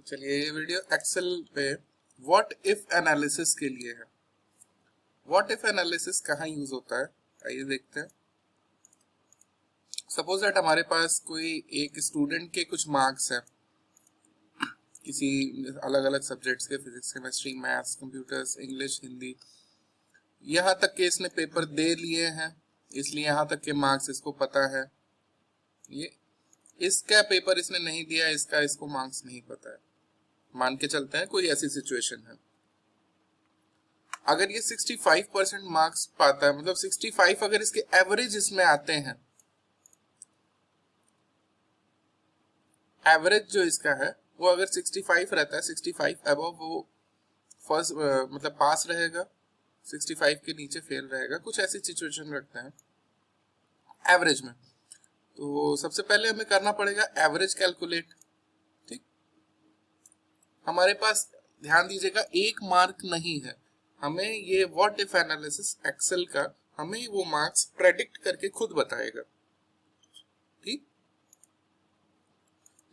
चलिए ये video Excel पे व्हाट इफ एनालिसिस के लिए है। व्हाट इफ एनालिसिस कहाँ यूज होता है आइए देखते हैं। सपोज दैट हमारे पास कोई एक स्टूडेंट के कुछ मार्क्स है किसी अलग अलग सब्जेक्ट्स के, physics, chemistry, maths, computers, English, Hindi, यहाँ तक के इसने पेपर दे लिए हैं, इसलिए यहाँ तक के मार्क्स इसको पता है। ये इसका पेपर इसने नहीं दिया, इसका इसको मार्क्स नहीं पता है। मान के चलते हैं कोई ऐसी सिचुएशन है। अगर ये 65% मार्क्स पाता है, मतलब 65 अगर इसके एवरेज इसमें आते हैं, एवरेज जो इसका है वो अगर 65 रहता है, 65 अबव वो फर्स्ट मतलब पास रहेगा, 65 के नीचे फेल रहेगा, कुछ ऐसी सिचुएशन रखते हैं एवरेज में। तो सबसे पहले हमें करना पड़ेगा एवरेज कैलकुलेट। ठीक, हमारे पास ध्यान दीजिएगा एक मार्क नहीं है, हमें ये व्हाट इफ एनालिसिस एक्सेल का हमें वो मार्क्स प्रेडिक्ट करके खुद बताएगा। ठीक,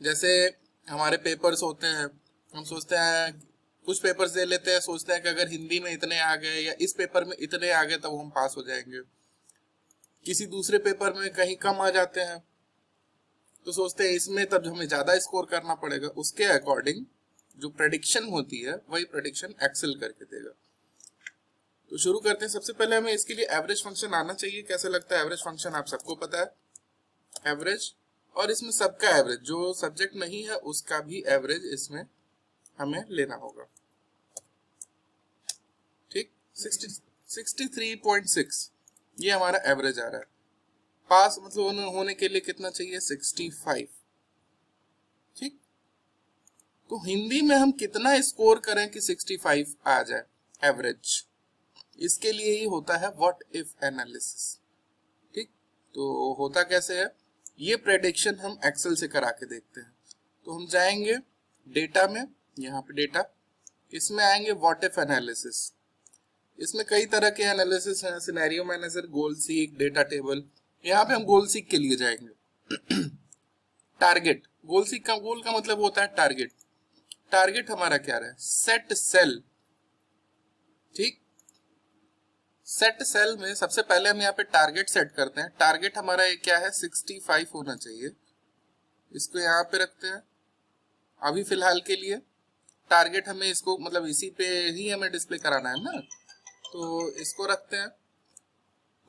जैसे हमारे पेपर्स होते हैं, हम सोचते हैं कुछ पेपर्स दे लेते हैं, सोचते हैं कि अगर हिंदी में इतने आ गए या इस पेपर में इतने आ गए तब हम पास हो जाएंगे। किसी दूसरे पेपर में कहीं कम आ जाते हैं तो सोचते हैं इसमें तब हमें ज्यादा स्कोर करना पड़ेगा। उसके अकॉर्डिंग जो प्रेडिक्शन होती है वही प्रेडिक्शन एक्सेल करके देगा। तो शुरू करते हैं। सबसे पहले हमें इसके लिए एवरेज फंक्शन आना चाहिए। कैसे लगता है एवरेज फंक्शन, आप सबको पता है एवरेज, और इसमें सबका एवरेज, जो सब्जेक्ट नहीं है उसका भी एवरेज इसमें हमें लेना होगा। ठीक, 63.6 ये हमारा एवरेज आ रहा है। पास मतलब होने के लिए कितना चाहिए, 65। ठीक, तो हिंदी में हम कितना स्कोर करें कि 65 आ जाए एवरेज, इसके लिए ही होता है व्हाट इफ एनालिसिस। ठीक, तो होता कैसे है, ये प्रेडिक्शन हम एक्सेल से करा के देखते हैं। तो हम जाएंगे डेटा में, यहाँ पे डेटा, इसमें आएंगे व्हाट इफ एनालिसिस। इसमें कई तरह के एनालिसिस हैं, सिनेरियो मैनेजर, गोल सीक, डेटा टेबल। यहाँ पे हम गोल सीक के लिए जाएंगे। टारगेट, गोल सीक का गोल का मतलब होता है टारगेट। टारगेट हमारा क्या रहा है, सेट सेल। ठीक, सेट सेल में सबसे पहले हम यहाँ पे टारगेट सेट करते हैं। टारगेट हमारा ये क्या है, 65 होना चाहिए। इसको यहाँ पे रखते हैं अभी फिलहाल के लिए। टारगेट हमें इसको मतलब इसी पे ही हमें डिस्प्ले कराना है ना, तो इसको रखते हैं।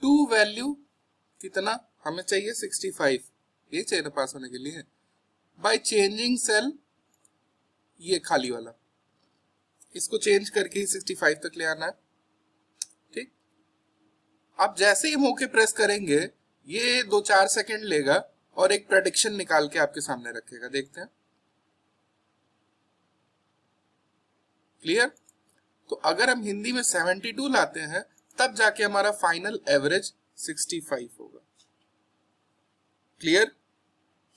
टू वैल्यू कितना हमें चाहिए, 65, ये चाहिए पास होने के लिए। बाय चेंजिंग सेल, ये खाली वाला, इसको चेंज करके ही 65 तक ले आना है। ठीक, आप जैसे ही मौके प्रेस करेंगे ये 2-4 सेकंड लेगा और एक प्रेडिक्शन निकाल के आपके सामने रखेगा। देखते हैं, क्लियर। तो अगर हम हिंदी में 72 लाते हैं तब जाके हमारा फाइनल एवरेज 65 होगा। क्लियर।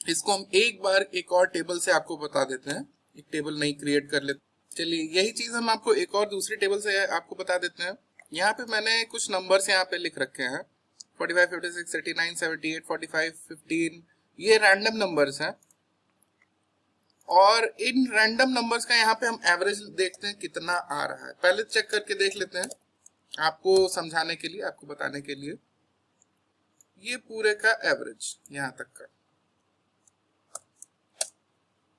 इसको हम एक बार एक और टेबल से आपको बता देते हैं, एक टेबल नई क्रिएट कर लेते। चलिए यही चीज हम आपको एक और दूसरी टेबल से आपको बता देते हैं। यहाँ पे मैंने कुछ नंबर्स यहाँ पे लिख रखे हैं, 45, 56, 89, 78, 45, 15, ये रैंडम नंबर्स हैं। और इन रैंडम नंबर्स का यहाँ पे हम एवरेज देखते हैं कितना आ रहा है। पहले चेक करके देख लेते हैं आपको समझाने के लिए, आपको बताने के लिए। ये पूरे का एवरेज यहाँ तक का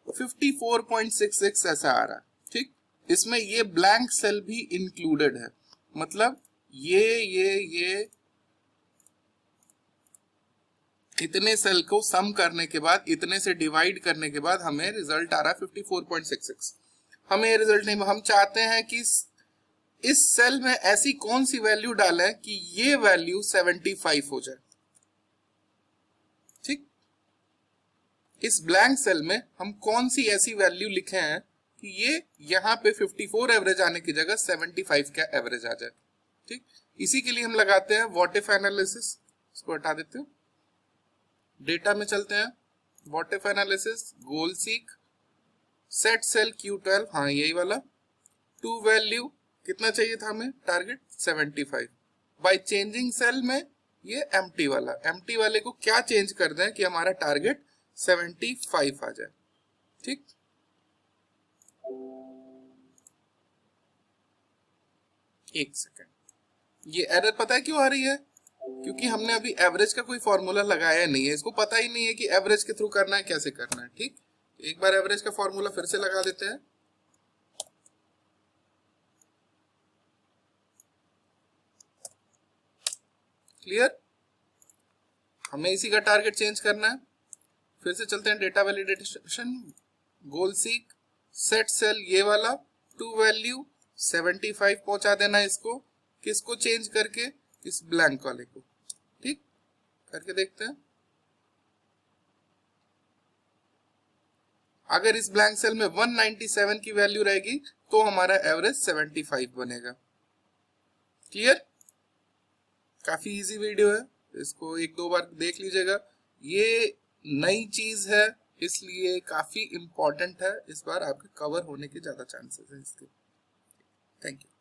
54.66 ऐसा आ रहा है। ठीक, इसमें ये ब्लैंक सेल भी इंक्लूडेड है, मतलब ये इतने सेल को सम करने के बाद, इतने से डिवाइड करने के बाद हमें रिजल्ट आ रहा है 54.66। हमें ये रिजल्ट नहीं, हम चाहते हैं कि इस सेल में ऐसी कौन सी वैल्यू डालें कि ये वैल्यू 75 हो जाए। ठीक, इस ब्लैंक सेल में हम कौन सी ऐसी वैल्यू लिखे हैं कि ये यहाँ पे 54 एवरेज आने की जगह 75 का एवरेज आ जाए। ठीक, इसी के लिए हम लगाते हैं व्हाट इफ एनालिसिस। इसको हटा देते हैं, डेटा में चलते हैं, what if analysis, goal seek, set cell Q12, हाँ यही वाला। टू वैल्यू कितना चाहिए था हमें, टारगेट 75। बाय चेंजिंग सेल में ये एम्प्टी वाला, एम्प्टी वाले को क्या चेंज कर दें कि हमारा टारगेट 75 आ जाए। ठीक, एक सेकेंड, ये एरर पता है क्यों आ रही है? क्योंकि हमने अभी एवरेज का कोई फॉर्मूला लगाया नहीं है, इसको पता ही नहीं है कि एवरेज के थ्रू करना है, कैसे करना है। ठीक, एक बार एवरेज का फॉर्मूला फिर से लगा देते हैं। क्लियर, हमें इसी का टारगेट चेंज करना है। फिर से चलते हैं डेटा वैलिडेशन, गोल सीक, सेट सेल, ये वाला टू वैल्यू 75 पहुंचा देना है इसको, किसको चेंज करके, इस ब्लैंक वाले को। ठीक, करके देखते हैं। अगर इस ब्लैंक सेल में 197 की वैल्यू रहेगी तो हमारा एवरेज 75 बनेगा। क्लियर, काफी इजी वीडियो है, इसको एक दो बार देख लीजिएगा। ये नई चीज है इसलिए काफी इंपॉर्टेंट है, इस बार आपके कवर होने के ज्यादा चांसेस है इसके। Thank you.